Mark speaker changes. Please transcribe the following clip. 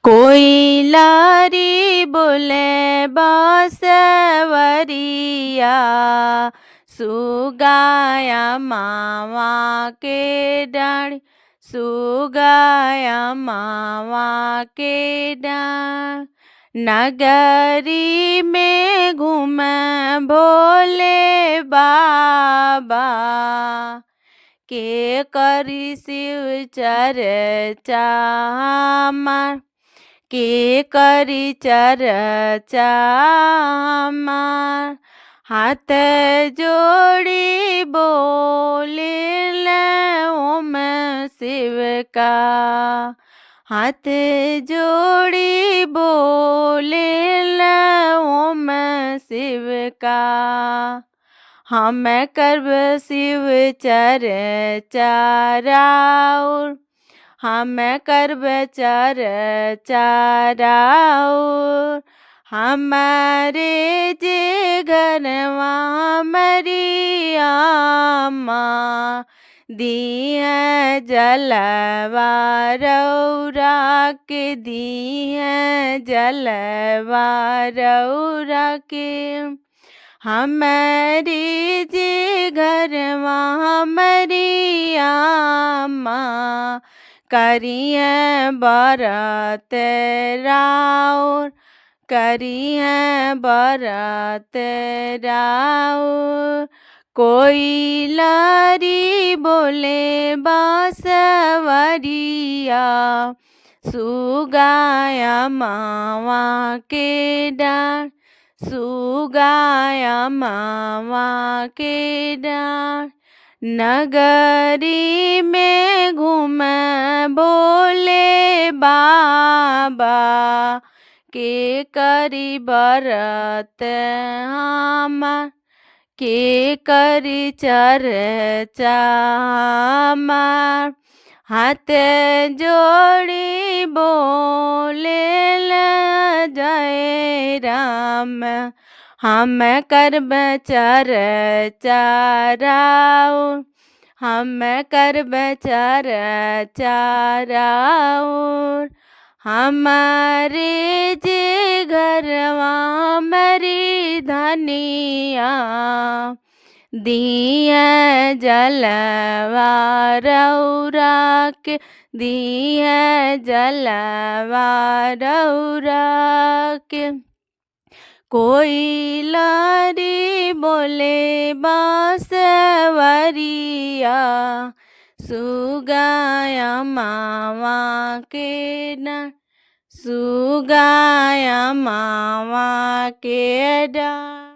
Speaker 1: कोयलारी बोले बांसुरिया, सुगाया मावा के डाँड़, सुगाया मावा के डाँड़। नगरी में घूमे भोले बाबा, के करी शिव चर्चा हमार, के करी चर्चा हमार। हाथ जोड़ी बोले ओम शिव का, हाथ जोड़ी बोले ओम शिव का। हम करब शिव चर्चा राउर, हम करब चर्चा राउर। हमारे जे घरवा मरिया माँ, दिए जलवा रौरा के, दिए जलवा रौरा के। हमारी जे घरवा मरिया माँ, करिए बरत राउर, करिए बरत राउर। कोयलारी बोले बांसुरिया, सुगाया मावा के डाँड़, सुगाया मावा के डाँड़। नगरी में घूमे भोले बाबा, के करी बरत हमार, के करी चर्चा हमार। हाथ जोड़ी बोले जय राम, हम करब चर्चा राउर, हम करब चर्चा राउर। हमारे जे घरवा मरी धनिया, दिए जलवा रौरा के, दिए जलवा रौरा के। कोयलारी बोले बांसुरिया, सुगाया मावा के डाँड़, सुगाया मावा के डाँड़।